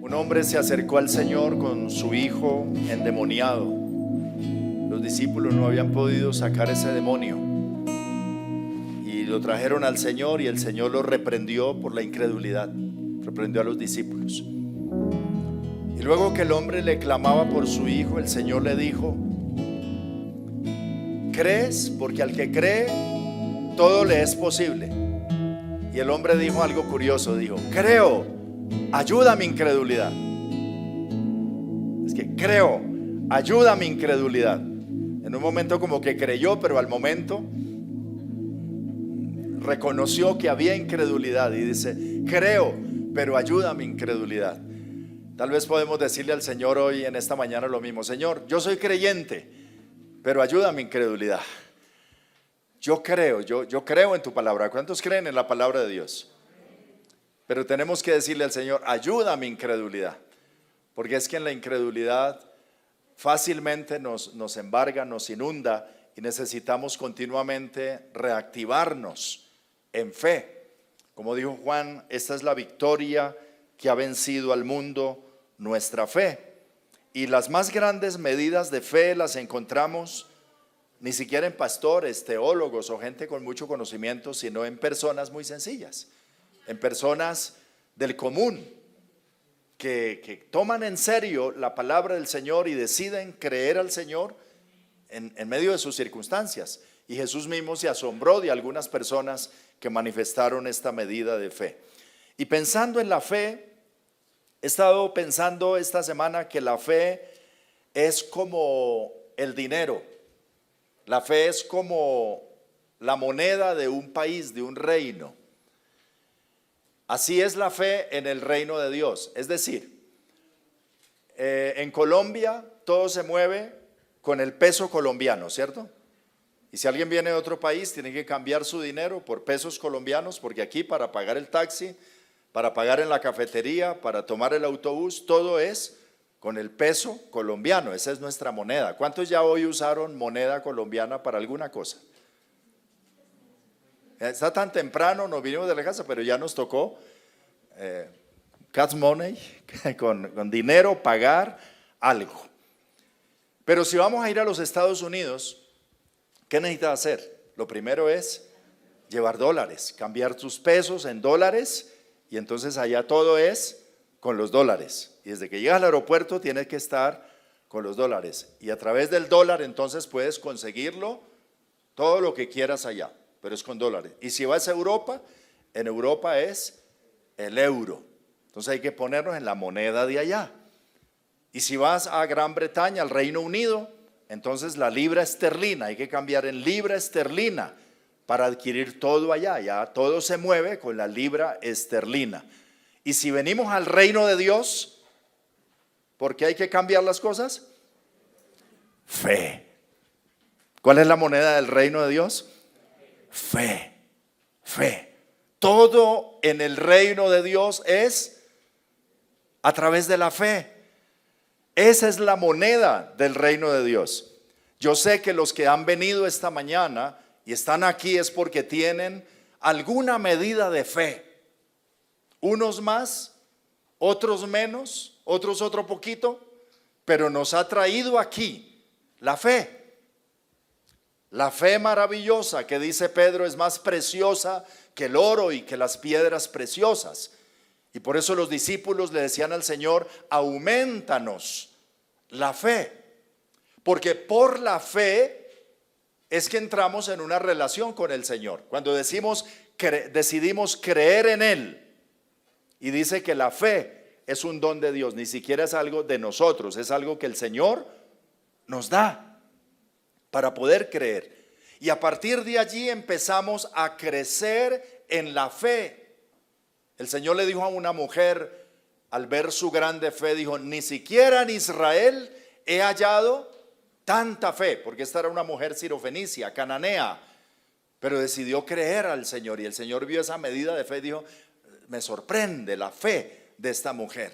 Un hombre se acercó al Señor con su hijo endemoniado. Los discípulos no habían podido sacar ese demonio y lo trajeron al Señor, y el Señor lo reprendió por la incredulidad. Reprendió a los discípulos. Y luego que el hombre le clamaba por su hijo, el Señor le dijo: ¿crees? Porque al que cree, todo le es posible. Y el hombre dijo algo curioso, dijo: creo, ayuda a mi incredulidad. Es que creo, ayuda a mi incredulidad. En un momento como que creyó, pero al momento reconoció que había incredulidad y dice: creo, pero ayuda a mi incredulidad. Tal vez podemos decirle al Señor hoy en esta mañana lo mismo: Señor, yo soy creyente, pero ayuda a mi incredulidad. Yo creo en tu palabra. ¿Cuántos creen en la palabra de Dios? Pero tenemos que decirle al Señor: ayuda a mi incredulidad, porque es que en la incredulidad fácilmente nos embarga, nos inunda, y necesitamos continuamente reactivarnos en fe. Como dijo Juan, esta es la victoria que ha vencido al mundo, nuestra fe. Y las más grandes medidas de fe las encontramos ni siquiera en pastores, teólogos o gente con mucho conocimiento, sino en personas muy sencillas, en personas del común, que toman en serio la palabra del Señor y deciden creer al Señor en medio de sus circunstancias. Y Jesús mismo se asombró de algunas personas que manifestaron esta medida de fe. Y pensando en la fe, he estado pensando esta semana que la fe es como el dinero. La fe es como la moneda de un país, de un reino. Así es la fe en el reino de Dios. Es decir, en Colombia todo se mueve con el peso colombiano, ¿cierto? Y si alguien viene de otro país, tiene que cambiar su dinero por pesos colombianos, porque aquí para pagar el taxi, para pagar en la cafetería, para tomar el autobús, todo es con el peso colombiano. Esa es nuestra moneda. ¿Cuántos ya hoy usaron moneda colombiana para alguna cosa? Está tan temprano, nos vinimos de la casa, pero ya nos tocó cash money, con dinero pagar algo. Pero si vamos a ir a los Estados Unidos, ¿qué necesitas hacer? Lo primero es llevar dólares, cambiar tus pesos en dólares, y entonces allá todo es con los dólares. Y desde que llegas al aeropuerto tienes que estar con los dólares. Y a través del dólar entonces puedes conseguirlo, todo lo que quieras allá, pero es con dólares. Y si vas a Europa, en Europa es el euro. Entonces hay que ponernos en la moneda de allá. Y si vas a Gran Bretaña, al Reino Unido, entonces la libra esterlina, hay que cambiar en libra esterlina para adquirir todo allá. Ya todo se mueve con la libra esterlina. Y si venimos al reino de Dios, ¿por qué hay que cambiar las cosas? Fe. ¿Cuál es la moneda del reino de Dios? Fe. Fe. Todo en el reino de Dios es a través de la fe. Esa es la moneda del reino de Dios. Yo sé que los que han venido esta mañana y están aquí es porque tienen alguna medida de fe. Unos más, otros menos, otros otro poquito, pero nos ha traído aquí la fe. La fe maravillosa que dice Pedro es más preciosa que el oro y que las piedras preciosas. Y por eso los discípulos le decían al Señor: aumentanos la fe, porque por la fe es que entramos en una relación con el Señor. Cuando decidimos creer en Él, y dice que la fe es un don de Dios, ni siquiera es algo de nosotros, es algo que el Señor nos da para poder creer. Y a partir de allí empezamos a crecer en la fe. El Señor le dijo a una mujer, al ver su grande fe, dijo: ni siquiera en Israel he hallado tanta fe, porque esta era una mujer sirofenicia, cananea, pero decidió creer al Señor, y el Señor vio esa medida de fe y dijo: me sorprende la fe de esta mujer.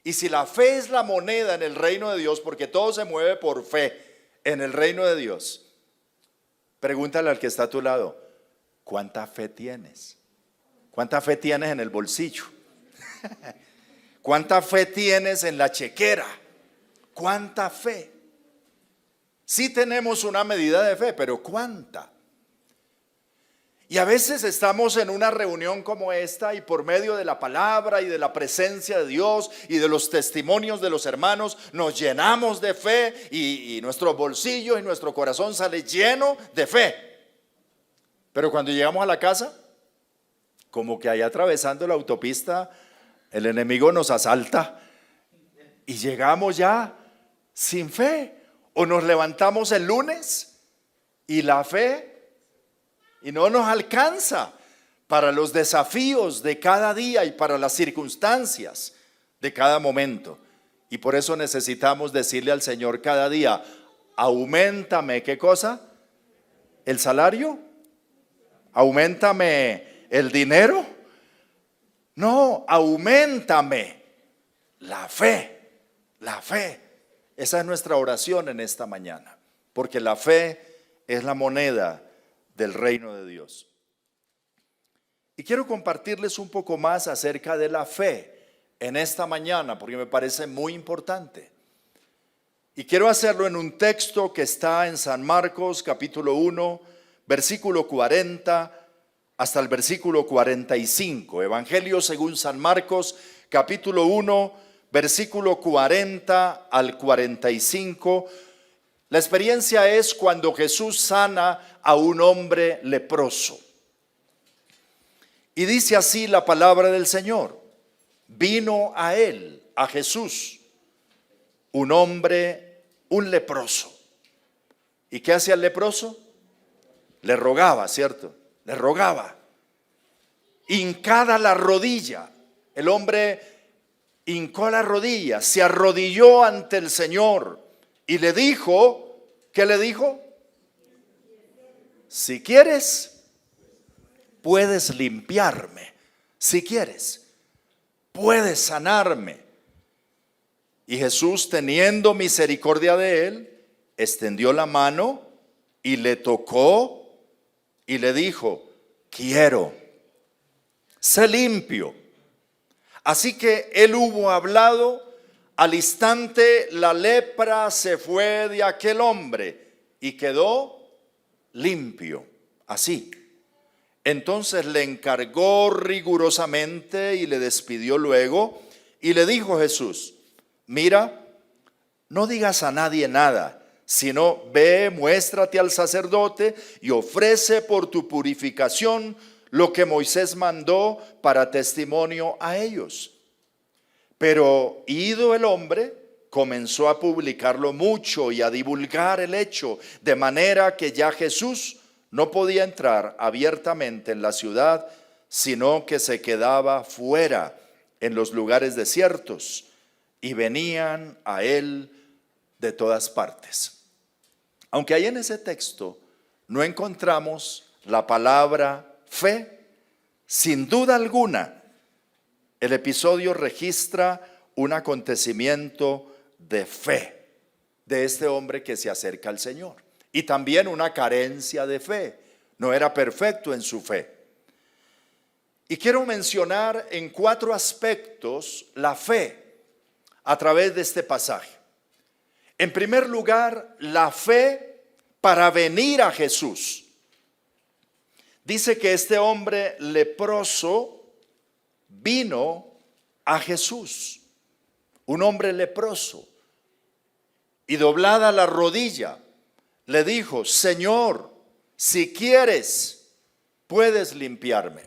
Y si la fe es la moneda en el reino de Dios, porque todo se mueve por fe en el reino de Dios, pregúntale al que está a tu lado: ¿cuánta fe tienes? ¿Cuánta fe tienes en el bolsillo? ¿Cuánta fe tienes en la chequera? ¿Cuánta fe? Sí tenemos una medida de fe, pero ¿cuánta? Y a veces estamos en una reunión como esta y por medio de la palabra y de la presencia de Dios y de los testimonios de los hermanos nos llenamos de fe y nuestros bolsillos y nuestro corazón sale lleno de fe. Pero cuando llegamos a la casa, como que ahí atravesando la autopista, el enemigo nos asalta y llegamos ya sin fe. O nos levantamos el lunes y la fe y no nos alcanza para los desafíos de cada día y para las circunstancias de cada momento. Y por eso necesitamos decirle al Señor cada día: auméntame, ¿qué cosa? ¿El salario? ¿Auméntame el dinero? No, auméntame la fe, la fe. Esa es nuestra oración en esta mañana, porque la fe es la moneda del reino de Dios. Y quiero compartirles un poco más acerca de la fe en esta mañana, porque me parece muy importante. Y quiero hacerlo en un texto que está en San Marcos capítulo 1, versículo 40 hasta el versículo 45. Evangelio según San Marcos capítulo 1, versículo 40 al 45. La experiencia es cuando Jesús sana a un hombre leproso. Y dice así la palabra del Señor: vino a él, a Jesús, un hombre, un leproso. ¿Y qué hacía el leproso? Le rogaba, ¿cierto? Le rogaba. Hincada la rodilla. El hombre hincó la rodilla, se arrodilló ante el Señor y le dijo, ¿qué le dijo? Si quieres, puedes limpiarme. Si quieres, puedes sanarme. Y Jesús, teniendo misericordia de él, extendió la mano y le tocó y le dijo: quiero, sé limpio. Así que él hubo hablado, al instante la lepra se fue de aquel hombre y quedó limpio. Así. Entonces le encargó rigurosamente y le despidió luego y le dijo Jesús: mira, no digas a nadie nada, sino ve, muéstrate al sacerdote y ofrece por tu purificación lo que Moisés mandó para testimonio a ellos. Pero ido el hombre, comenzó a publicarlo mucho y a divulgar el hecho, de manera que ya Jesús no podía entrar abiertamente en la ciudad, sino que se quedaba fuera en los lugares desiertos, y venían a él de todas partes. Aunque ahí en ese texto no encontramos la palabra fe, sin duda alguna, el episodio registra un acontecimiento de fe de este hombre que se acerca al Señor. Y también una carencia de fe. No era perfecto en su fe. Y quiero mencionar en 4 aspectos la fe a través de este pasaje. En primer lugar, la fe para venir a Jesús. Dice que este hombre leproso vino a Jesús, un hombre leproso, y doblada la rodilla, le dijo: Señor, si quieres, puedes limpiarme.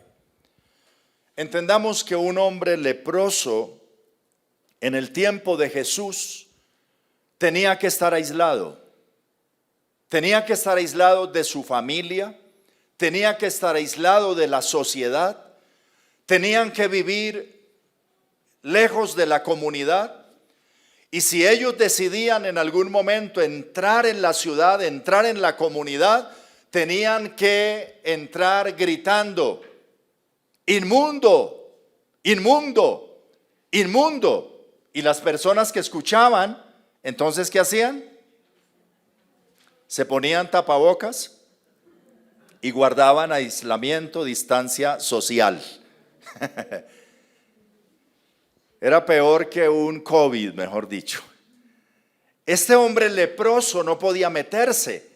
Entendamos que un hombre leproso en el tiempo de Jesús tenía que estar aislado. Tenía que estar aislado de su familia, tenía que estar aislado de la sociedad, tenían que vivir lejos de la comunidad. Y si ellos decidían en algún momento entrar en la ciudad, entrar en la comunidad, tenían que entrar gritando: inmundo, inmundo, inmundo. Y las personas que escuchaban, entonces ¿qué hacían? Se ponían tapabocas y guardaban aislamiento, distancia social. era peor que un COVID, mejor dicho. Este hombre leproso no podía meterse,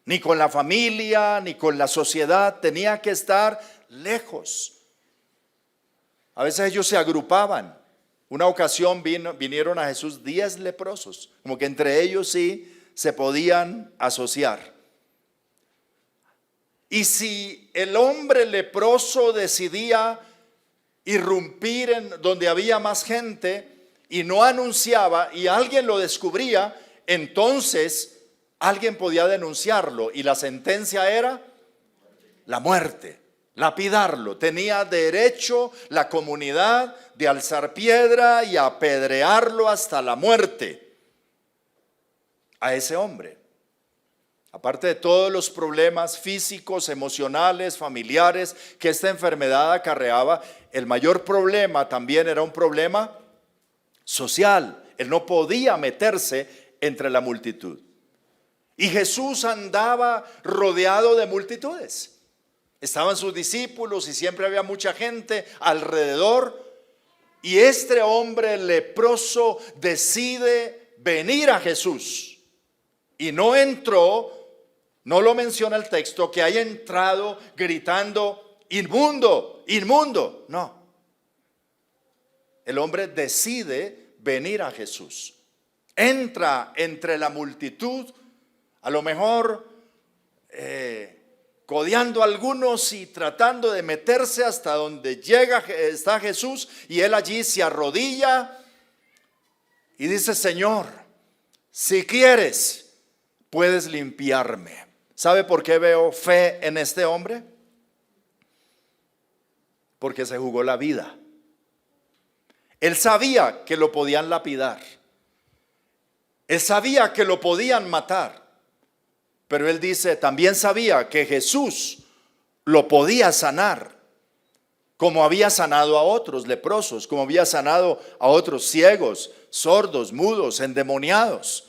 ni con la familia, ni con la sociedad, tenía que estar lejos. A veces ellos se agrupaban. Una ocasión vinieron a Jesús 10 leprosos, como que entre ellos sí se podían asociar. Y si el hombre leproso decidía irrumpir en donde había más gente y no anunciaba y alguien lo descubría, entonces alguien podía denunciarlo y la sentencia era la muerte, lapidarlo. Tenía derecho la comunidad de alzar piedra y apedrearlo hasta la muerte a ese hombre. Aparte de todos los problemas físicos, emocionales, familiares que esta enfermedad acarreaba, el mayor problema también era un problema social. Él no podía meterse entre la multitud. Y Jesús andaba rodeado de multitudes. Estaban sus discípulos y siempre había mucha gente alrededor. Y este hombre leproso decide venir a Jesús. Y no entró. No lo menciona el texto que haya entrado gritando inmundo, inmundo. No. El hombre decide venir a Jesús. Entra entre la multitud, a lo mejor codeando a algunos y tratando de meterse hasta donde está Jesús, y él allí se arrodilla y dice: Señor, si quieres, puedes limpiarme. ¿Sabe por qué veo fe en este hombre? Porque se jugó la vida. Él sabía que lo podían lapidar. Él sabía que lo podían matar. Pero él dice, también sabía que Jesús lo podía sanar, como había sanado a otros leprosos, como había sanado a otros ciegos, sordos, mudos, endemoniados.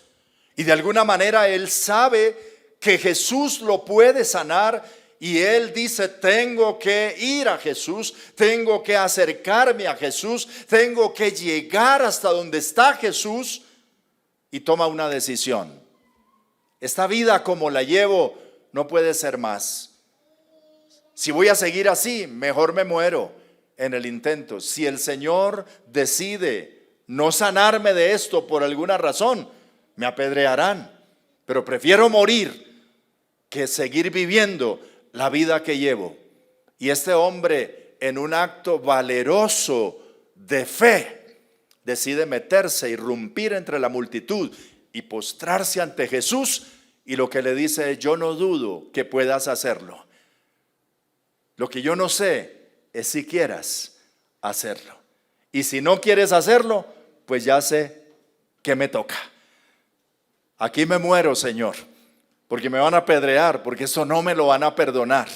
Y de alguna manera él sabe que Jesús lo puede sanar, y él dice: tengo que ir a Jesús, tengo que acercarme a Jesús, tengo que llegar hasta donde está Jesús. Y toma una decisión: esta vida como la llevo no puede ser más. Si voy a seguir así, mejor me muero en el intento. Si el Señor decide no sanarme de esto por alguna razón, me apedrearán, pero prefiero morir que seguir viviendo la vida que llevo. Y este hombre, en un acto valeroso de fe, decide meterse, irrumpir entre la multitud y postrarse ante Jesús, y lo que le dice es: yo no dudo que puedas hacerlo. Lo que yo no sé es si quieras hacerlo. Y si no quieres hacerlo, pues ya sé que me toca. Aquí me muero, Señor, porque me van a apedrear, porque eso no me lo van a perdonar.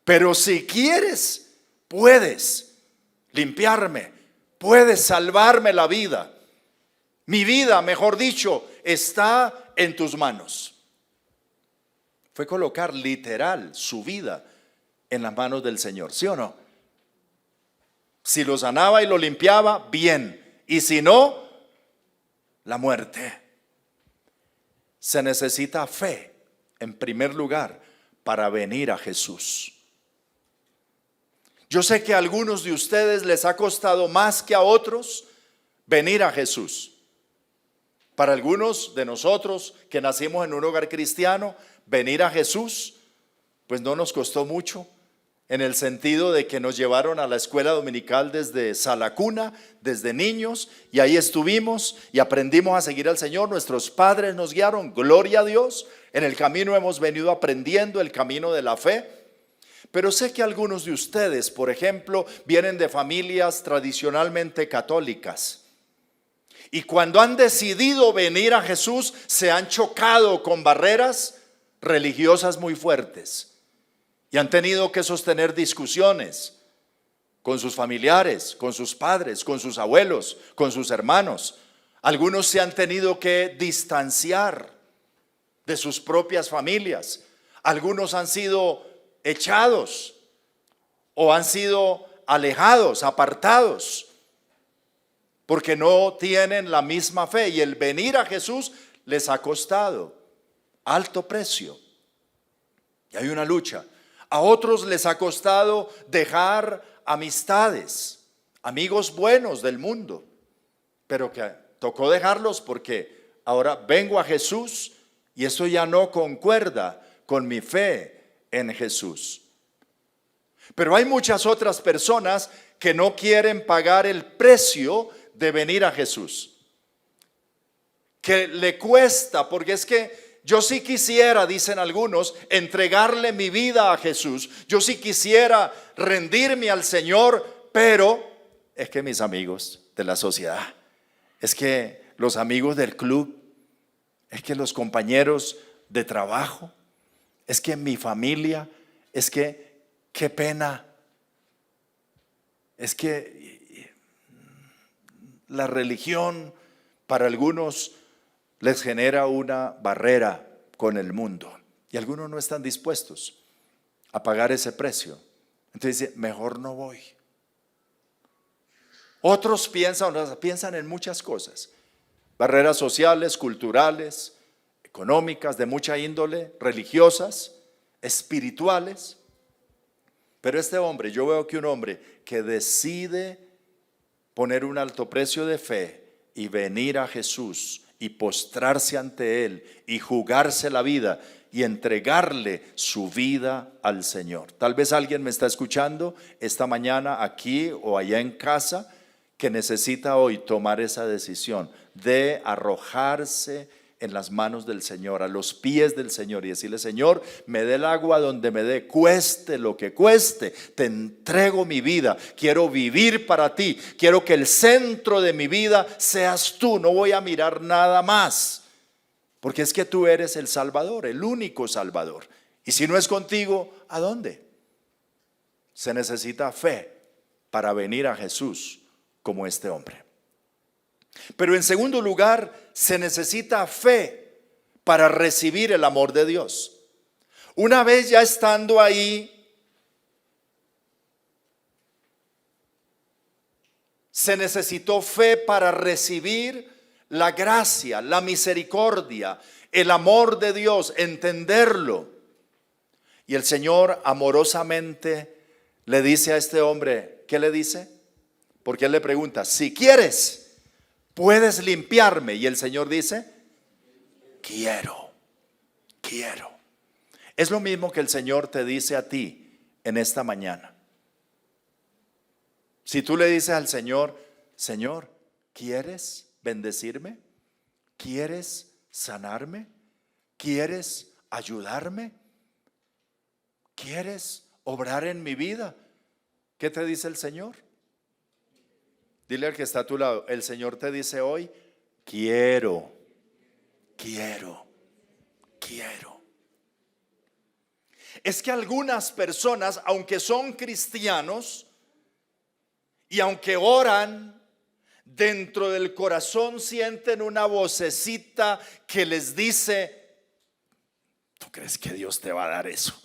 Pero si quieres, puedes limpiarme, puedes salvarme la vida. Mi vida, mejor dicho, está en tus manos. Fue colocar literal su vida en las manos del Señor, ¿sí o no? Si lo sanaba y lo limpiaba, bien. Y si no, la muerte. Se necesita fe, en primer lugar, para venir a Jesús. Yo sé que a algunos de ustedes les ha costado más que a otros venir a Jesús. Para algunos de nosotros que nacimos en un hogar cristiano, venir a Jesús pues no nos costó mucho, en el sentido de que nos llevaron a la escuela dominical desde sala cuna, desde niños, y ahí estuvimos y aprendimos a seguir al Señor. Nuestros padres nos guiaron, gloria a Dios. En el camino hemos venido aprendiendo el camino de la fe. Pero sé que algunos de ustedes, por ejemplo, vienen de familias tradicionalmente católicas, y cuando han decidido venir a Jesús se han chocado con barreras religiosas muy fuertes y han tenido que sostener discusiones con sus familiares, con sus padres, con sus abuelos, con sus hermanos. Algunos se han tenido que distanciar de sus propias familias. Algunos han sido echados o han sido alejados, apartados. porque no tienen la misma fe y el venir a Jesús les ha costado alto precio. Y hay una lucha. A otros les ha costado dejar amistades, amigos buenos del mundo, pero que tocó dejarlos porque ahora vengo a Jesús y eso ya no concuerda con mi fe en Jesús. Pero hay muchas otras personas que no quieren pagar el precio de venir a Jesús, que le cuesta, porque es que yo sí quisiera, dicen algunos, entregarle mi vida a Jesús. Yo sí quisiera rendirme al Señor, pero es que mis amigos de la sociedad, es que los amigos del club, es que los compañeros de trabajo, es que mi familia, es que qué pena, es que la religión para algunos les genera una barrera con el mundo y algunos no están dispuestos a pagar ese precio. Entonces dice, mejor no voy. Otros piensan en muchas cosas, barreras sociales, culturales, económicas, de mucha índole, religiosas, espirituales. Pero este hombre, yo veo que un hombre que decide poner un alto precio de fe y venir a Jesús y postrarse ante Él y jugarse la vida y entregarle su vida al Señor. Tal vez alguien me está escuchando esta mañana aquí o allá en casa que necesita hoy tomar esa decisión de arrojarse en las manos del Señor, a los pies del Señor y decirle, Señor, me dé el agua donde me dé, cueste lo que cueste, te entrego mi vida, quiero vivir para ti, quiero que el centro de mi vida seas tú, no voy a mirar nada más, porque es que tú eres el Salvador, el único Salvador, y si no es contigo, ¿a dónde? Se necesita fe para venir a Jesús como este hombre. Pero en segundo lugar, se necesita fe para recibir el amor de Dios. Una vez ya estando ahí, se necesitó fe para recibir la gracia, la misericordia, el amor de Dios, entenderlo. Y el Señor amorosamente le dice a este hombre, ¿qué le dice? Porque él le pregunta, si quieres, ¿puedes limpiarme? Y el Señor dice, quiero. Es lo mismo que el Señor te dice a ti en esta mañana. Si tú le dices al Señor, Señor, ¿quieres bendecirme? ¿Quieres sanarme? ¿Quieres ayudarme? ¿Quieres obrar en mi vida? ¿Qué te dice el Señor? Dile al que está a tu lado, el Señor te dice hoy, quiero. Es que algunas personas, aunque son cristianos y aunque oran, dentro del corazón sienten una vocecita que les dice, ¿tú crees que Dios te va a dar eso?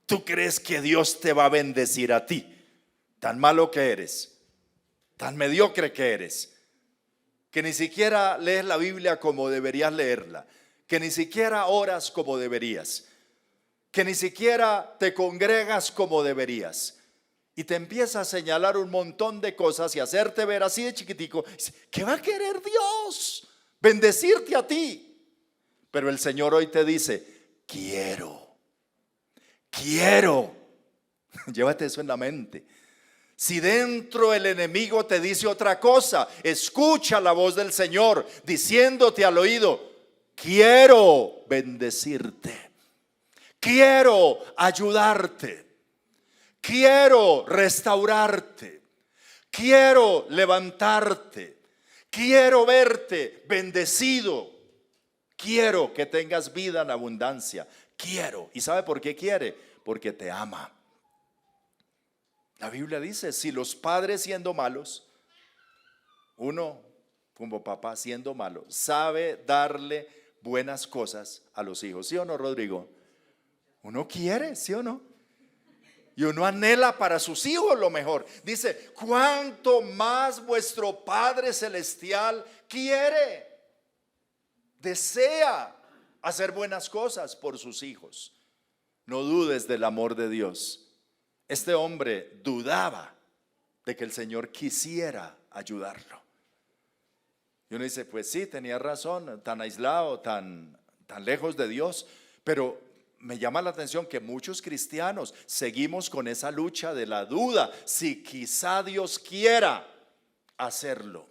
¿Tú crees que Dios te va a bendecir a ti? Tan malo que eres, tan mediocre que eres, que ni siquiera lees la Biblia como deberías leerla, que ni siquiera oras como deberías, que ni siquiera te congregas como deberías. Y te empieza a señalar un montón de cosas y hacerte ver así de chiquitico. ¿Qué va a querer Dios? Bendecirte a ti. Pero el Señor hoy te dice, quiero. Llévate eso en la mente. Si dentro el enemigo te dice otra cosa, escucha la voz del Señor diciéndote al oído, quiero bendecirte, quiero ayudarte, quiero restaurarte, quiero levantarte, quiero verte bendecido, quiero que tengas vida en abundancia, quiero. ¿Y sabe por qué quiere? Porque te ama. La Biblia dice, si los padres siendo malos, uno como papá siendo malo, sabe darle buenas cosas a los hijos, ¿sí o no, Rodrigo? Uno quiere, ¿sí o no? Y uno anhela para sus hijos lo mejor. Dice, cuánto más vuestro Padre Celestial quiere, desea hacer buenas cosas por sus hijos. No dudes del amor de Dios. Este hombre dudaba de que el Señor quisiera ayudarlo. Y uno dice, pues sí, tenía razón, tan aislado, tan lejos de Dios. Pero me llama la atención que muchos cristianos seguimos con esa lucha de la duda, si quizá Dios quiera hacerlo.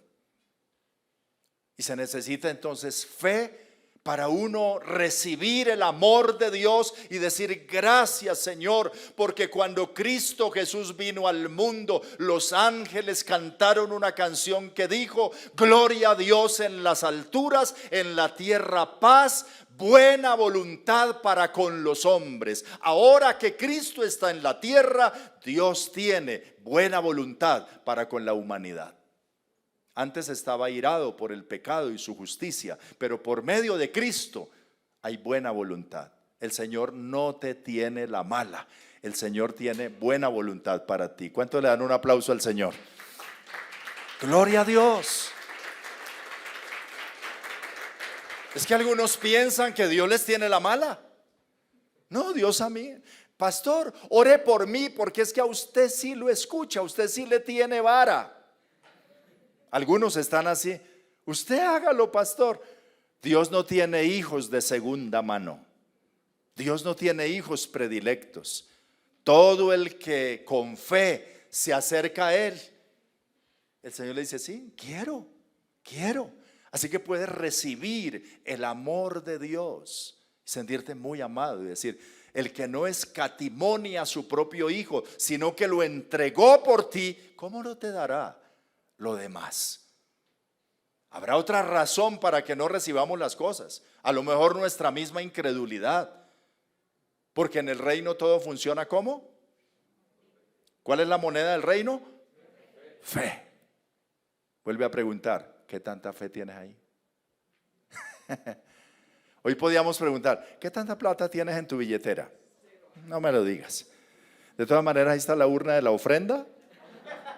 Y se necesita entonces fe para uno recibir el amor de Dios y decir gracias, Señor, porque cuando Cristo Jesús vino al mundo, los ángeles cantaron una canción que dijo: gloria a Dios en las alturas, en la tierra paz, buena voluntad para con los hombres. Ahora que Cristo está en la tierra, Dios tiene buena voluntad para con la humanidad. Antes estaba airado por el pecado y su justicia, pero por medio de Cristo hay buena voluntad. El Señor no te tiene la mala, el Señor tiene buena voluntad para ti. ¿Cuánto le dan un aplauso al Señor? Gloria a Dios. Es que algunos piensan que Dios les tiene la mala. No, Dios a mí. Pastor, ore por mí, porque es que a usted sí lo escucha, a usted sí le tiene vara. Algunos están así. Usted hágalo, pastor. Dios no tiene hijos de segunda mano. Dios no tiene hijos predilectos. Todo el que con fe se acerca a Él, el Señor le dice, sí, quiero. Así que puedes recibir el amor de Dios, sentirte muy amado y decir, el que no escatimó ni a su propio hijo, sino que lo entregó por ti, ¿cómo no te dará lo demás? Habrá otra razón para que no recibamos las cosas. A lo mejor nuestra misma incredulidad. Porque en el reino todo funciona ¿cómo? ¿Cuál es la moneda del reino? Fe. Vuelve a preguntar, ¿qué tanta fe tienes ahí? Hoy podíamos preguntar, ¿qué tanta plata tienes en tu billetera? No me lo digas. De todas maneras, ahí está la urna de la ofrenda,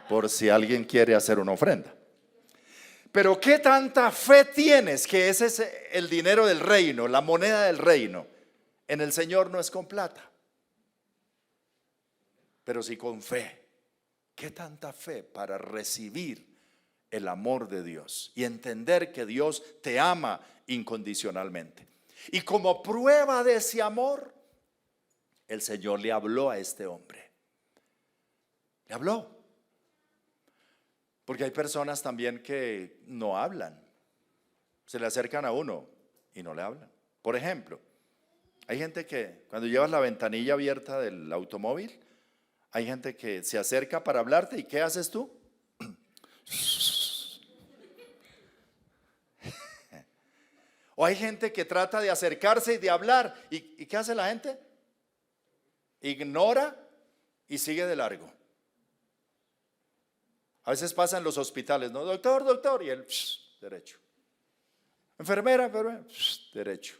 por si alguien quiere hacer una ofrenda. Pero ¿qué tanta fe tienes? Que ese es el dinero del reino, la moneda del reino. En el Señor no es con plata, pero sí con fe. ¿Qué tanta fe para recibir el amor de Dios y entender que Dios te ama incondicionalmente? Y como prueba de ese amor, el Señor le habló a este hombre. Le habló. Porque hay personas también que no hablan. Se le acercan a uno y no le hablan. Por ejemplo, hay gente que cuando llevas la ventanilla abierta del automóvil, hay gente que se acerca para hablarte y ¿qué haces tú? O hay gente que trata de acercarse y de hablar. ¿Y qué hace la gente? Ignora y sigue de largo. A veces pasa en los hospitales, ¿no? Doctor, y él, derecho. Enfermera, derecho.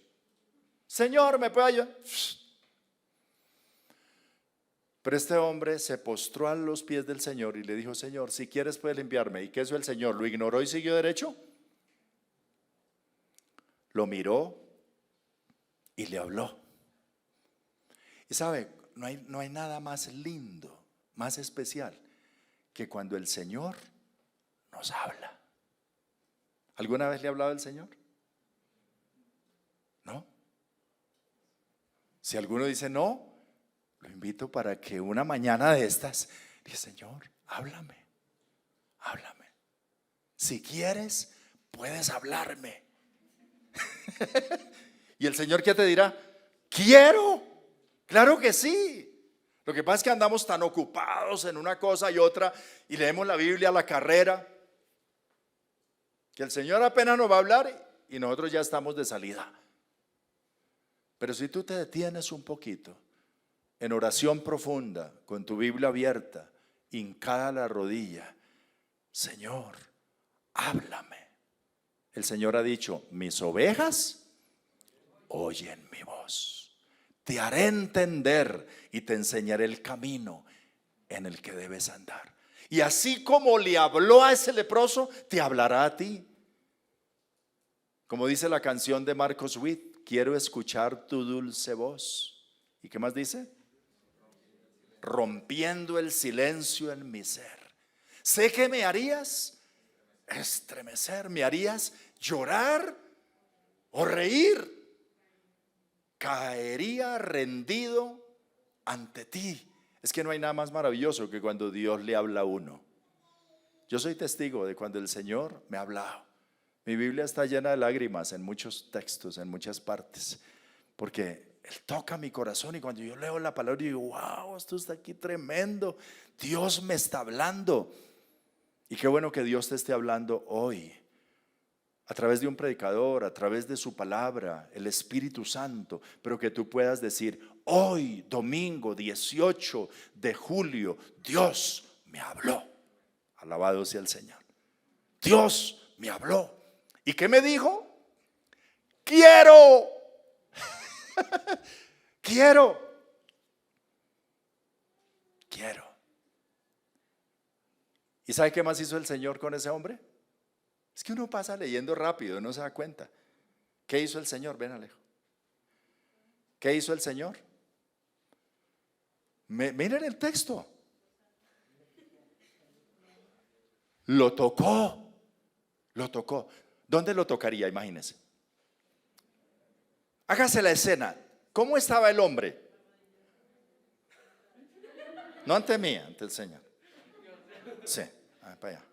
Señor, ¿me puede ayudar? Pero este hombre se postró a los pies del Señor y le dijo, Señor, si quieres puedes limpiarme. ¿Y qué hizo el Señor? ¿Lo ignoró y siguió derecho? Lo miró y le habló. Y sabe, no hay nada más lindo, más especial que cuando el Señor nos habla. ¿Alguna vez le ha hablado el Señor? ¿No? Si alguno dice no, lo invito para que una mañana de estas diga, Señor, háblame. Si quieres, puedes hablarme. Y el Señor, ¿qué te dirá? Quiero, claro que sí. Lo que pasa es que andamos tan ocupados en una cosa y otra y leemos la Biblia a la carrera que el Señor apenas nos va a hablar y nosotros ya estamos de salida. Pero si tú te detienes un poquito en oración profunda, con tu Biblia abierta, hincada a la rodilla, Señor, háblame. El Señor ha dicho, mis ovejas oyen mi voz. te haré entender y te enseñaré el camino en el que debes andar. Y así como le habló a ese leproso, te hablará a ti. Como dice la canción de Marcos Witt, quiero escuchar tu dulce voz. ¿Y qué más dice? Rompiendo el silencio en mi ser. Sé que me harías estremecer, me harías llorar o reír. Caería rendido ante ti. Es que no hay nada más maravilloso que cuando Dios le habla a uno. Yo soy testigo de cuando el Señor me ha hablado. Mi Biblia está llena de lágrimas en muchos textos, en muchas partes, porque Él toca mi corazón y cuando yo leo la palabra digo, wow, esto está aquí tremendo. Dios me está hablando. Y qué bueno que Dios te esté hablando hoy, a través de un predicador, a través de su palabra, el Espíritu Santo, pero que tú puedas decir, hoy, domingo 18 de julio, Dios me habló. Alabado sea el Señor. Dios me habló. ¿Y qué me dijo? Quiero. Quiero. ¿Y sabe qué más hizo el Señor con ese hombre? Es que uno pasa leyendo rápido, no se da cuenta. ¿Qué hizo el Señor? Ven, Alejo. ¿Qué hizo el Señor? Miren el texto. Lo tocó. Lo tocó. ¿Dónde lo tocaría? Imagínense. Hágase la escena. ¿Cómo estaba el hombre? No ante mí, ante el Señor. Sí, para allá.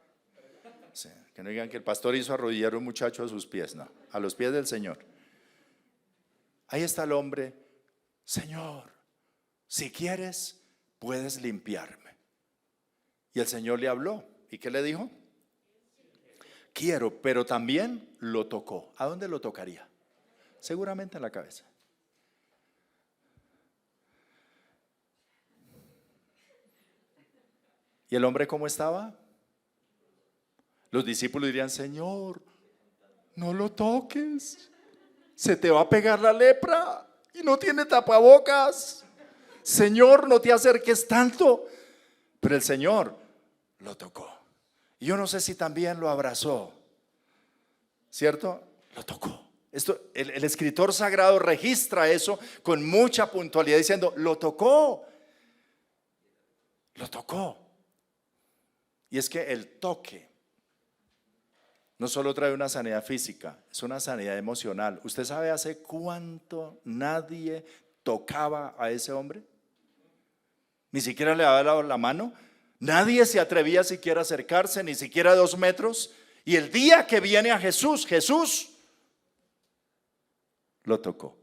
Sí, que no digan que el pastor hizo arrodillar a un muchacho a sus pies, no, a los pies del Señor. Ahí está el hombre. Señor, si quieres, puedes limpiarme. Y el Señor le habló. ¿Y qué le dijo? Quiero, pero también lo tocó. ¿A dónde lo tocaría? Seguramente en la cabeza. ¿Y el hombre cómo estaba? Los discípulos dirían, Señor, no lo toques, se te va a pegar la lepra y no tiene tapabocas. Señor, no te acerques tanto. Pero el Señor lo tocó. Y yo no sé si también lo abrazó, ¿cierto? Lo tocó. El escritor sagrado registra eso con mucha puntualidad diciendo, lo tocó. Lo tocó. Y es que el toque no solo trae una sanidad física, es una sanidad emocional. ¿Usted sabe hace cuánto nadie tocaba a ese hombre? Ni siquiera le daba la mano. Nadie se atrevía siquiera a acercarse, ni siquiera 2 metros. Y el día que viene a Jesús, Jesús lo tocó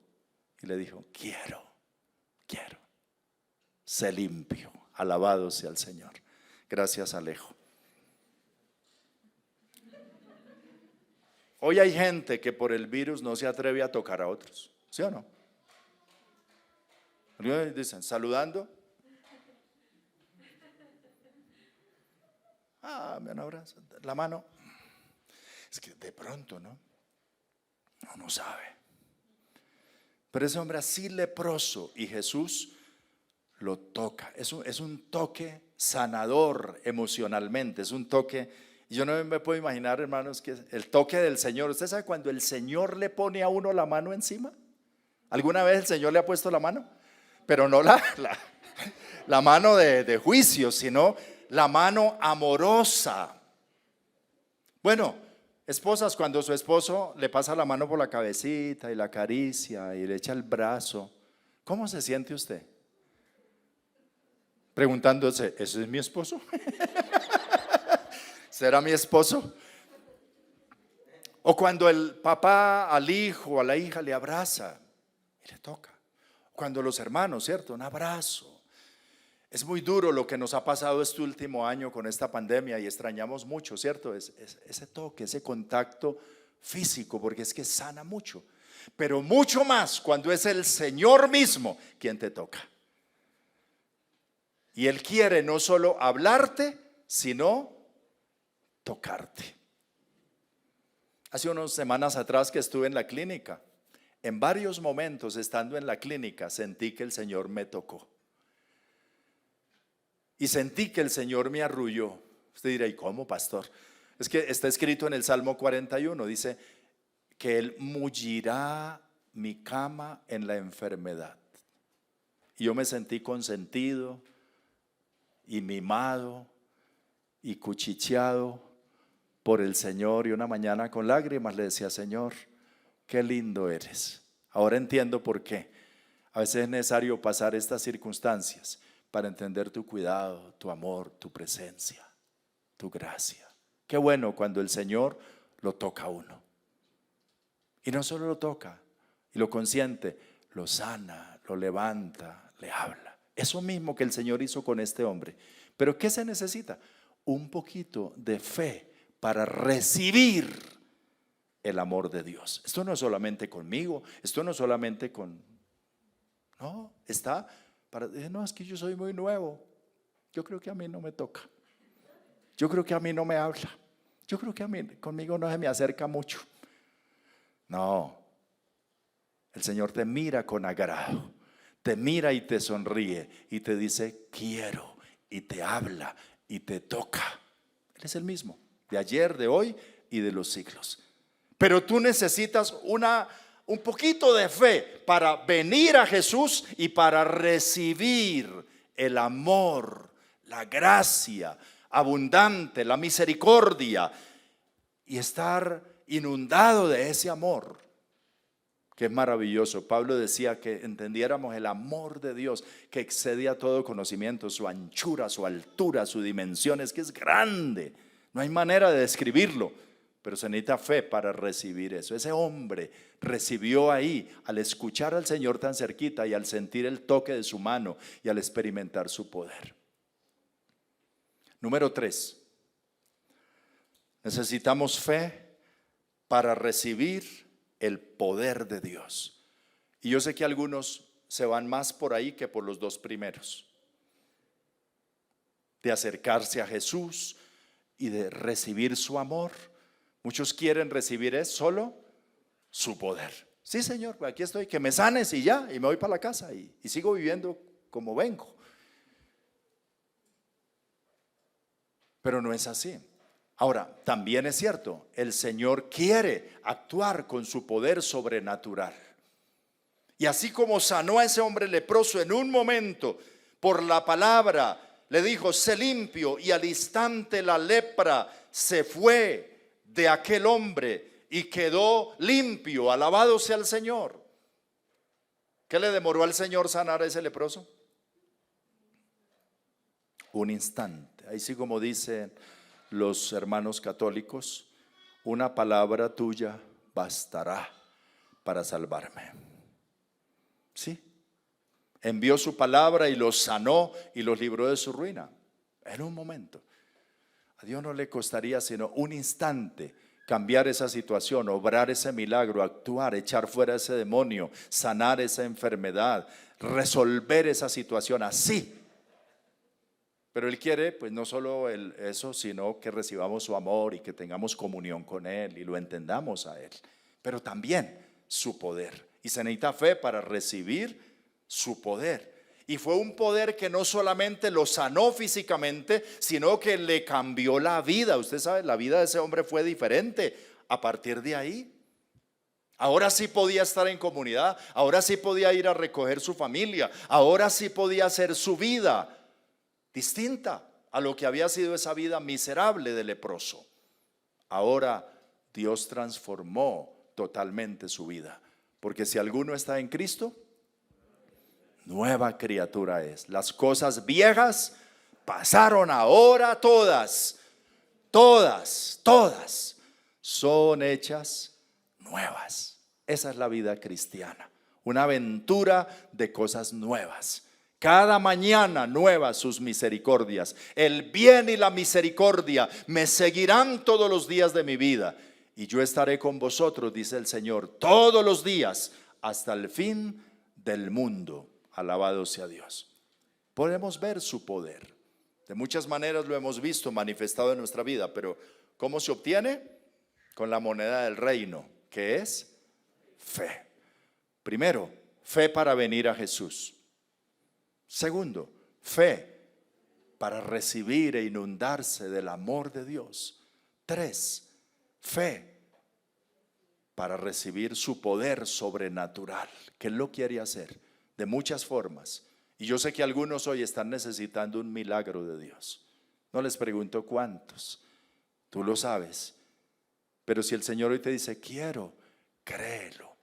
y le dijo, quiero. Sé limpio. Alabado sea el Señor. Gracias, Alejo. Hoy hay gente que por el virus no se atreve a tocar a otros, ¿sí o no? Dicen, saludando. Me dan un abrazo, la mano. Es que de pronto, ¿no? No sabe. Pero ese hombre así leproso y Jesús lo toca. Es un toque sanador emocionalmente, es un toque. Yo no me puedo imaginar, hermanos, que el toque del Señor. ¿Usted sabe cuando el Señor le pone a uno la mano encima? ¿Alguna vez el Señor le ha puesto la mano? Pero no la mano de juicio, sino la mano amorosa. Bueno, esposas, cuando su esposo le pasa la mano por la cabecita y la acaricia y le echa el brazo, ¿cómo se siente usted? Preguntándose, ¿ese es mi esposo? ¿Será mi esposo? O cuando el papá al hijo, a la hija le abraza y le toca. Cuando los hermanos, ¿cierto? Un abrazo. Es muy duro lo que nos ha pasado este último año con esta pandemia y extrañamos mucho, ¿cierto? Ese toque, ese contacto físico, porque es que sana mucho. Pero mucho más cuando es el Señor mismo quien te toca. Y Él quiere no solo hablarte, sino tocarte. Hace unas semanas atrás que estuve en la clínica, En varios momentos, estando en la clínica, sentí que el Señor me tocó. Y sentí que el Señor me arrulló. Usted dirá, ¿y cómo, pastor? Es que está escrito en el Salmo 41, dice que Él mullirá mi cama en la enfermedad. Y yo me sentí consentido y mimado y cuchicheado por el Señor. Y una mañana con lágrimas le decía, Señor, qué lindo eres. Ahora entiendo por qué. A veces es necesario pasar estas circunstancias para entender tu cuidado, tu amor, tu presencia, tu gracia. Qué bueno cuando el Señor lo toca a uno. Y no solo lo toca y lo consiente, lo sana, lo levanta, le habla. Eso mismo que el Señor hizo con este hombre. Pero ¿qué se necesita? Un poquito de fe para recibir el amor de Dios. Esto no es solamente conmigo, esto no es solamente con... No, está para... No, es que yo soy muy nuevo. Yo creo que a mí no me toca. Yo creo que a mí no me habla. Yo creo que a mí, conmigo no se me acerca mucho. No, el Señor te mira con agrado, te mira y te sonríe y te dice quiero, y te habla y te toca. Él es el mismo, de ayer, de hoy y de los siglos. Pero tú necesitas un poquito de fe para venir a Jesús y para recibir el amor, la gracia abundante, la misericordia, y estar inundado de ese amor que es maravilloso. Pablo decía que entendiéramos el amor de Dios que excede a todo conocimiento, su anchura, su altura, su dimensión, es que es grande, no hay manera de describirlo, pero se necesita fe para recibir eso. Ese hombre recibió ahí, al escuchar al Señor tan cerquita y al sentir el toque de su mano y al experimentar su poder. Número 3, necesitamos fe para recibir el poder de Dios. Y yo sé que algunos se van más por ahí que por los dos primeros, de acercarse a Jesús y de recibir su amor. Muchos quieren recibir solo su poder. Sí, Señor, aquí estoy, que me sanes y ya, y me voy para la casa y sigo viviendo como vengo. Pero no es así. Ahora, también es cierto, el Señor quiere actuar con su poder sobrenatural. Y así como sanó a ese hombre leproso en un momento por la palabra, le dijo, sé limpio, y al instante la lepra se fue de aquel hombre y quedó limpio. Alabado sea el Señor. ¿Qué le demoró al Señor sanar a ese leproso? Un instante. Ahí sí, como dicen los hermanos católicos, una palabra tuya bastará para salvarme. Sí, envió su palabra y los sanó y los libró de su ruina en un momento. A Dios no le costaría sino un instante cambiar esa situación, obrar ese milagro, actuar, echar fuera ese demonio, sanar esa enfermedad, resolver esa situación así. Pero Él quiere, pues no solo eso, sino que recibamos su amor y que tengamos comunión con Él y lo entendamos a Él. Pero también su poder. Y se necesita fe para recibir su poder. Y fue un poder que no solamente lo sanó físicamente, sino que le cambió la vida. Usted sabe, la vida de ese hombre fue diferente a partir de ahí. Ahora sí podía estar en comunidad, ahora sí podía ir a recoger su familia, ahora sí podía hacer su vida distinta a lo que había sido esa vida miserable de leproso. Ahora Dios transformó totalmente su vida, porque si alguno está en Cristo, nueva criatura es. Las cosas viejas pasaron, ahora todas son hechas nuevas. Esa es la vida cristiana, una aventura de cosas nuevas. Cada mañana nuevas sus misericordias. El bien y la misericordia me seguirán todos los días de mi vida. Y yo estaré con vosotros, dice el Señor, todos los días hasta el fin del mundo. Alabado sea Dios. Podemos ver su poder. De muchas maneras lo hemos visto manifestado en nuestra vida, pero ¿cómo se obtiene? Con la moneda del reino, que es fe. Primero, fe para venir a Jesús. Segundo, fe para recibir e inundarse del amor de Dios. 3, fe para recibir su poder sobrenatural, que Él lo quiere hacer de muchas formas. Y yo sé que algunos hoy están necesitando un milagro de Dios. No les pregunto cuántos, tú lo sabes. Pero si el Señor hoy te dice, quiero, créelo.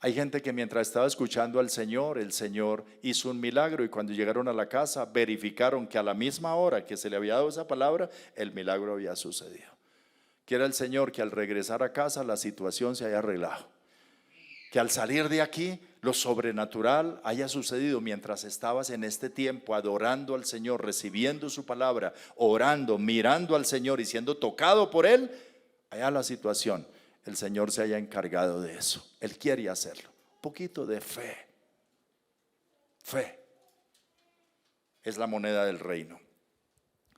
Hay gente que mientras estaba escuchando al Señor, el Señor hizo un milagro, y cuando llegaron a la casa verificaron que a la misma hora que se le había dado esa palabra, el milagro había sucedido. Quiera el Señor que al regresar a casa la situación se haya arreglado, que al salir de aquí lo sobrenatural haya sucedido mientras estabas en este tiempo adorando al Señor, recibiendo su palabra, orando, mirando al Señor y siendo tocado por Él. Allá la situación, el Señor se haya encargado de eso. Él quiere hacerlo. Un poquito de fe. Fe es la moneda del reino.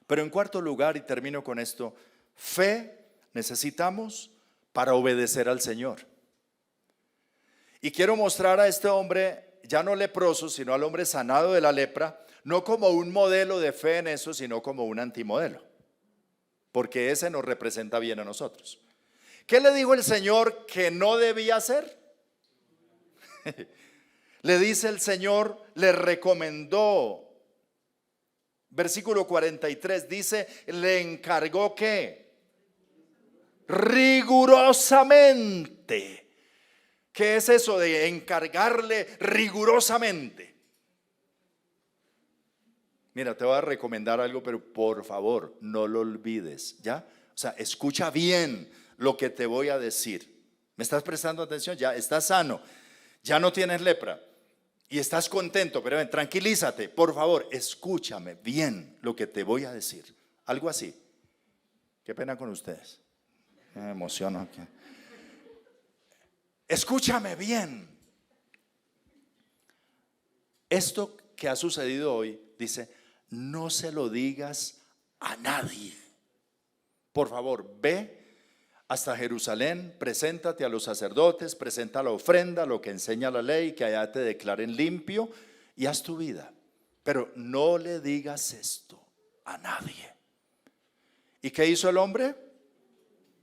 Pero en cuarto lugar, y termino con esto, fe necesitamos para obedecer al Señor. Y quiero mostrar a este hombre, ya no leproso, sino al hombre sanado de la lepra, no como un modelo de fe en eso, sino como un antimodelo, porque ese nos representa bien a nosotros. ¿Qué le dijo el Señor que no debía hacer? Le dice el Señor, le recomendó. Versículo 43 dice, le encargó ¿qué? Rigurosamente. ¿Qué es eso de encargarle rigurosamente? Mira, te voy a recomendar algo, pero por favor, no lo olvides, ¿ya? O sea, escucha bien lo que te voy a decir. ¿Me estás prestando atención? Ya estás sano, ya no tienes lepra y estás contento, pero ven, tranquilízate, por favor, escúchame bien lo que te voy a decir. Algo así. Qué pena con ustedes. Me emociono aquí. Escúchame bien. Esto que ha sucedido hoy, dice, no se lo digas a nadie. Por favor, ve hasta Jerusalén, preséntate a los sacerdotes, presenta la ofrenda, lo que enseña la ley, que allá te declaren limpio, y haz tu vida. Pero no le digas esto a nadie. ¿Y qué hizo el hombre?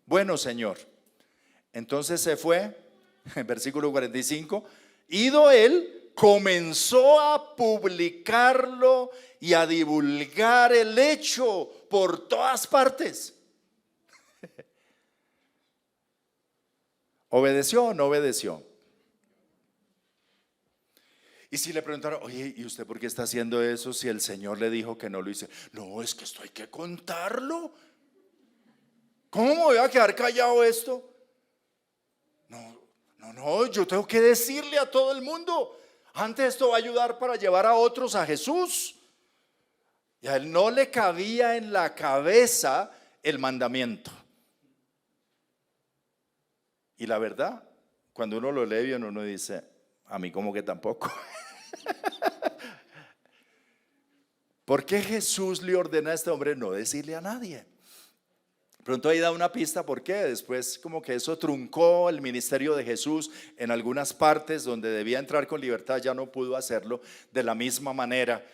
Bueno, Señor. Entonces se fue, en versículo 45, ido él, comenzó a publicarlo y a divulgar el hecho por todas partes. ¿Obedeció o no obedeció? Y si le preguntaron, oye, ¿y usted por qué está haciendo eso si el Señor le dijo que no lo hice? No, es que esto hay que contarlo. ¿Cómo me voy a quedar callado esto? No, yo tengo que decirle a todo el mundo. Antes esto va a ayudar para llevar a otros a Jesús. Y a él no le cabía en la cabeza el mandamiento. Y la verdad, cuando uno lo lee bien, uno dice, a mí como que tampoco. ¿Por qué Jesús le ordena a este hombre no decirle a nadie? Pronto ahí da una pista por qué. Después como que eso truncó el ministerio de Jesús en algunas partes donde debía entrar con libertad, ya no pudo hacerlo de la misma manera.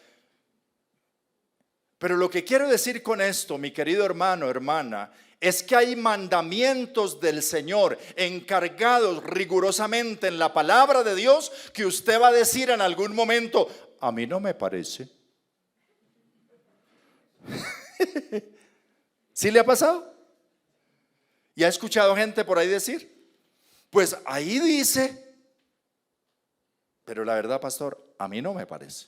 Pero lo que quiero decir con esto, mi querido hermano, hermana, es que hay mandamientos del Señor encargados rigurosamente en la palabra de Dios que usted va a decir en algún momento, a mí no me parece. ¿Sí le ha pasado? ¿Y ha escuchado gente por ahí decir? Pues ahí dice, pero la verdad, pastor, a mí no me parece.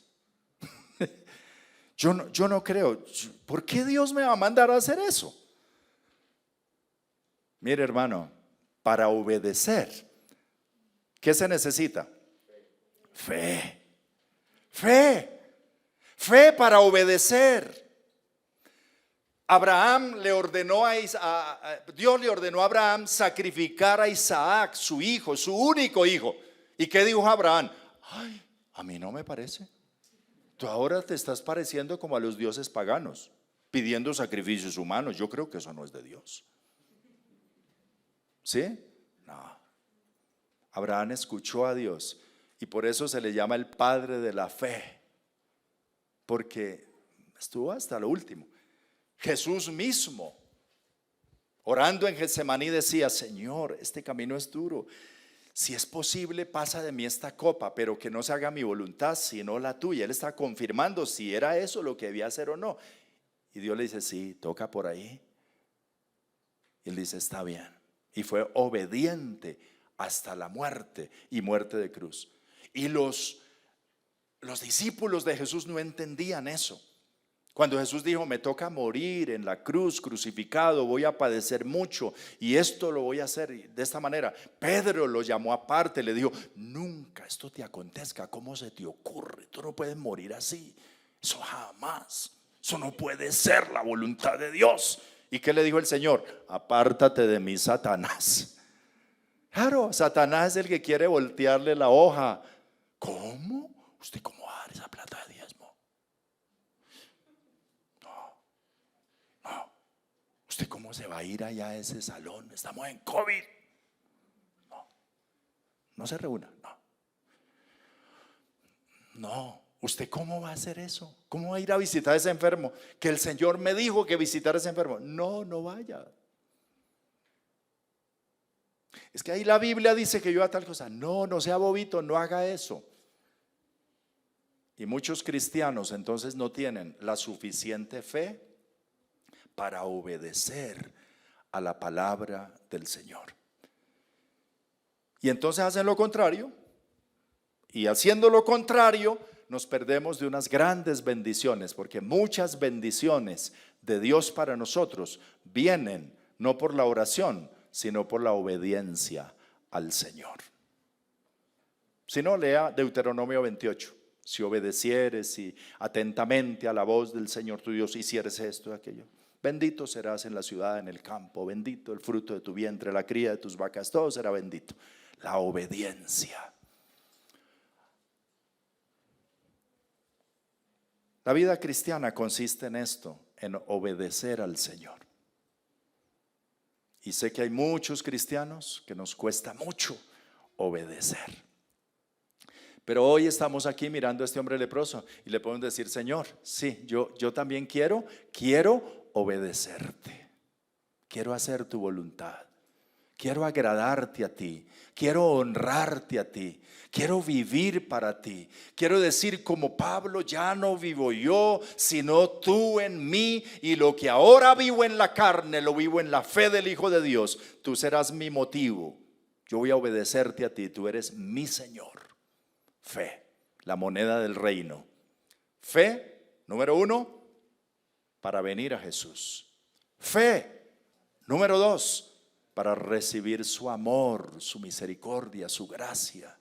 Yo no creo. ¿Por qué Dios me va a mandar a hacer eso? Mire, hermano, para obedecer, ¿qué se necesita? Fe. Fe para obedecer. Dios le ordenó a Abraham sacrificar a Isaac, su hijo, su único hijo. ¿Y qué dijo Abraham? Ay, a mí no me parece. Tú ahora te estás pareciendo como a los dioses paganos, pidiendo sacrificios humanos. Yo creo que eso no es de Dios. ¿Sí? No. Abraham escuchó a Dios. Y por eso se le llama el padre de la fe, porque estuvo hasta lo último. Jesús mismo, orando en Getsemaní, decía: Señor, este camino es duro, si es posible pasa de mí esta copa, pero que no se haga mi voluntad sino la tuya. Él está confirmando si era eso lo que debía hacer o no. Y Dios le dice: sí, toca por ahí. Y él dice: está bien. Y fue obediente hasta la muerte, y muerte de cruz. Y los discípulos de Jesús no entendían eso. Cuando Jesús dijo: me toca morir en la cruz, crucificado, voy a padecer mucho y esto lo voy a hacer de esta manera, Pedro lo llamó aparte, le dijo: nunca esto te acontezca, ¿cómo se te ocurre? Tú no puedes morir así, eso jamás, eso no puede ser la voluntad de Dios. ¿Y qué le dijo el Señor? Apártate de mí, Satanás. Claro, Satanás es el que quiere voltearle la hoja. ¿Cómo? ¿Usted cómo va a dar esa plata de diezmo? No. ¿Usted cómo se va a ir allá a ese salón? Estamos en COVID. No se reúna. No. ¿Usted cómo va a hacer eso? ¿Cómo va a ir a visitar a ese enfermo? Que el Señor me dijo que visitara a ese enfermo. No vaya. Es que ahí la Biblia dice que yo haga tal cosa. No sea bobito, no haga eso. Y muchos cristianos entonces no tienen la suficiente fe para obedecer a la palabra del Señor. Y entonces hacen lo contrario. Y haciendo lo contrario, nos perdemos de unas grandes bendiciones, porque muchas bendiciones de Dios para nosotros vienen no por la oración, sino por la obediencia al Señor. Si no, lea Deuteronomio 28. Si obedecieres y atentamente a la voz del Señor tu Dios hicieres esto y aquello, bendito serás en la ciudad, en el campo, bendito el fruto de tu vientre, la cría de tus vacas, todo será bendito. La obediencia. La vida cristiana consiste en esto, en obedecer al Señor. Y sé que hay muchos cristianos que nos cuesta mucho obedecer. Pero hoy estamos aquí mirando a este hombre leproso y le podemos decir: Señor, sí, yo también quiero obedecerte. Quiero hacer tu voluntad. Quiero agradarte a ti, quiero honrarte a ti, quiero vivir para ti. Quiero decir como Pablo: ya no vivo yo, sino tú en mí, y lo que ahora vivo en la carne, lo vivo en la fe del Hijo de Dios. Tú serás mi motivo, yo voy a obedecerte a ti, tú eres mi Señor. Fe, la moneda del reino. Fe, número 1, para venir a Jesús. Fe, número 2, para recibir su amor, su misericordia, su gracia.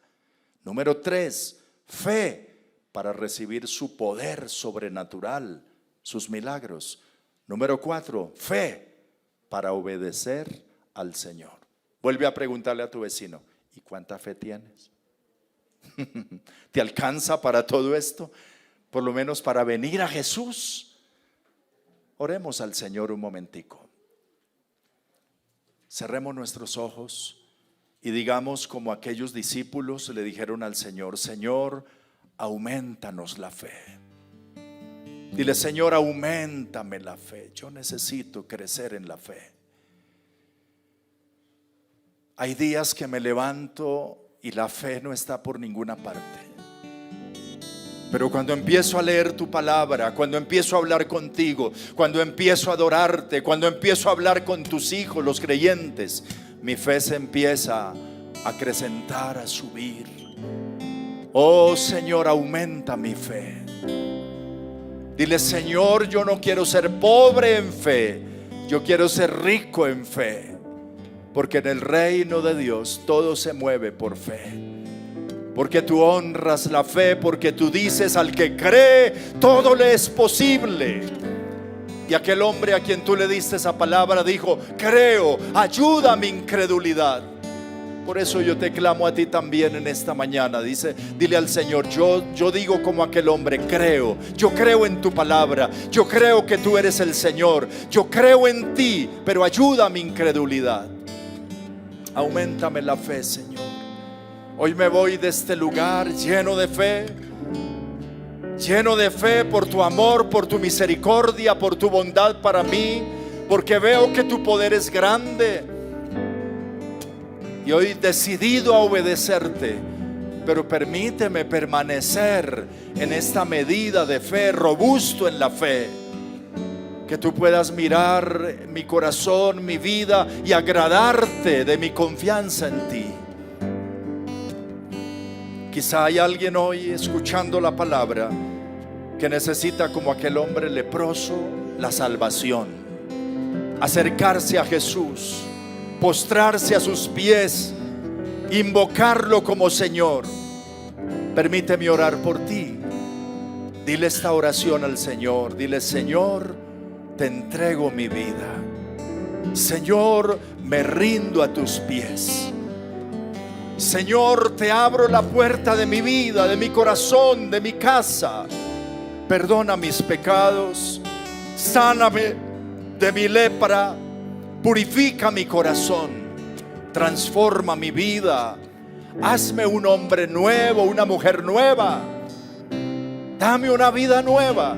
Número 3, fe para recibir su poder sobrenatural, sus milagros. Número 4, fe para obedecer al Señor. Vuelve a preguntarle a tu vecino: ¿y cuánta fe tienes? ¿Te alcanza para todo esto? Por lo menos para venir a Jesús. Oremos al Señor un momentico. Cerremos nuestros ojos y digamos como aquellos discípulos le dijeron al Señor: Señor, aumentanos la fe. Dile: Señor, auméntame la fe. Yo necesito crecer en la fe. Hay días que me levanto y la fe no está por ninguna parte. Pero cuando empiezo a leer tu palabra, cuando empiezo a hablar contigo, cuando empiezo a adorarte, cuando empiezo a hablar con tus hijos, los creyentes, mi fe se empieza a acrecentar, a subir. Oh Señor, aumenta mi fe. Dile: Señor, yo no quiero ser pobre en fe, yo quiero ser rico en fe, porque en el reino de Dios todo se mueve por fe. Porque tú honras la fe, porque tú dices: al que cree, todo le es posible. Y aquel hombre a quien tú le diste esa palabra dijo: creo, ayuda a mi incredulidad. Por eso yo te clamo a ti también en esta mañana. Dile al Señor: yo digo como aquel hombre, creo, yo creo en tu palabra, yo creo que tú eres el Señor, yo creo en ti, pero ayuda a mi incredulidad. Auméntame la fe, Señor. Hoy me voy de este lugar lleno de fe por tu amor, por tu misericordia, por tu bondad para mí, porque veo que tu poder es grande. Y hoy decidido a obedecerte, pero permíteme permanecer en esta medida de fe, robusto en la fe. Que tú puedas mirar mi corazón, mi vida y agradarte de mi confianza en ti. Quizá hay alguien hoy escuchando la palabra que necesita, como aquel hombre leproso, la salvación. Acercarse a Jesús, postrarse a sus pies, invocarlo como Señor. Permíteme orar por ti. Dile esta oración al Señor. Dile: Señor, te entrego mi vida. Señor, me rindo a tus pies. Señor, te abro la puerta de mi vida, de mi corazón, de mi casa. Perdona mis pecados, sáname de mi lepra, purifica mi corazón, transforma mi vida, hazme un hombre nuevo, una mujer nueva, dame una vida nueva.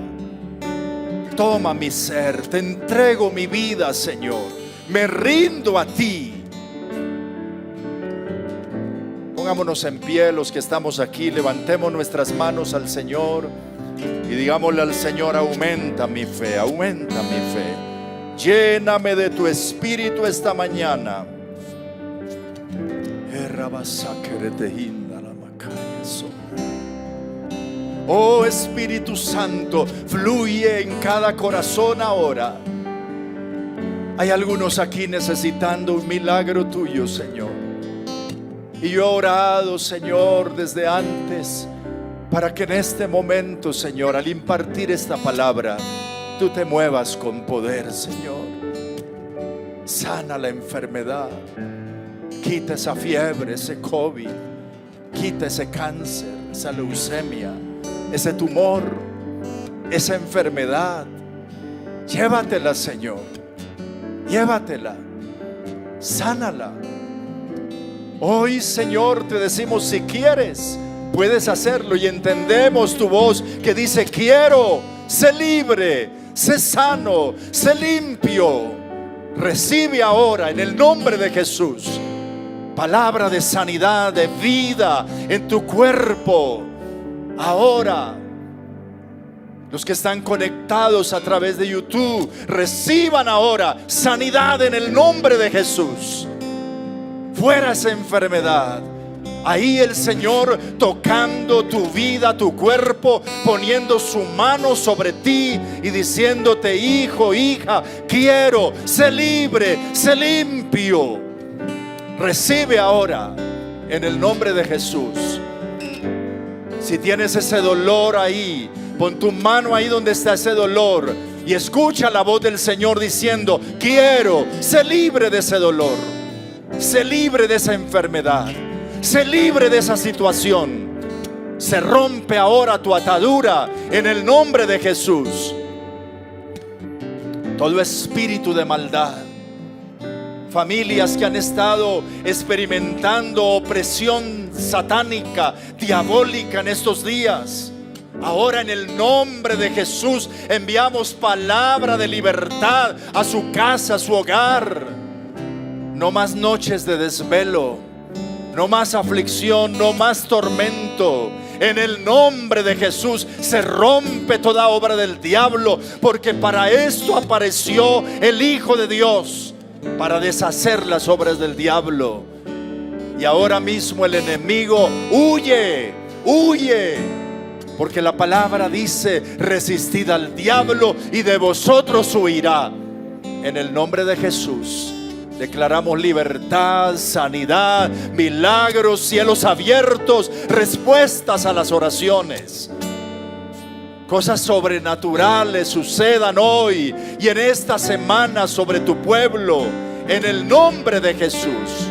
Toma mi ser, te entrego mi vida, Señor, me rindo a ti. Pongámonos en pie los que estamos aquí, levantemos nuestras manos al Señor y digámosle al Señor: aumenta mi fe, aumenta mi fe. Lléname de tu espíritu esta mañana. Oh Espíritu Santo, fluye en cada corazón ahora. Hay algunos aquí necesitando un milagro tuyo, Señor. Y yo he orado, Señor, desde antes, para que en este momento, Señor, al impartir esta palabra, tú te muevas con poder, Señor. Sana la enfermedad, quita esa fiebre, ese COVID, quita ese cáncer, esa leucemia, ese tumor, esa enfermedad. Llévatela, Señor, llévatela, sánala. Hoy, Señor, te decimos: si quieres, puedes hacerlo. Y entendemos tu voz que dice: quiero, sé libre, sé sano, sé limpio. Recibe ahora en el nombre de Jesús palabra de sanidad, de vida en tu cuerpo. Ahora, los que están conectados a través de YouTube, reciban ahora sanidad en el nombre de Jesús. Fuera esa enfermedad. Ahí el Señor tocando tu vida, tu cuerpo, poniendo su mano sobre ti y diciéndote: hijo, hija, quiero, sé libre, sé limpio. Recibe ahora en el nombre de Jesús. Si tienes ese dolor ahí, pon tu mano ahí donde está ese dolor y escucha la voz del Señor diciendo: quiero, sé libre de ese dolor, sé libre de esa enfermedad, sé libre de esa situación. Se rompe ahora tu atadura en el nombre de Jesús. Todo espíritu de maldad, familias que han estado experimentando opresión satánica, diabólica en estos días, ahora en el nombre de Jesús enviamos palabra de libertad a su casa, a su hogar. No más noches de desvelo, no más aflicción, no más tormento. En el nombre de Jesús se rompe toda obra del diablo, porque para esto apareció el Hijo de Dios, para deshacer las obras del diablo. Y ahora mismo el enemigo huye, huye, porque la palabra dice: resistid al diablo y de vosotros huirá. En el nombre de Jesús declaramos libertad, sanidad, milagros, cielos abiertos, respuestas a las oraciones. Cosas sobrenaturales sucedan hoy y en esta semana sobre tu pueblo, en el nombre de Jesús.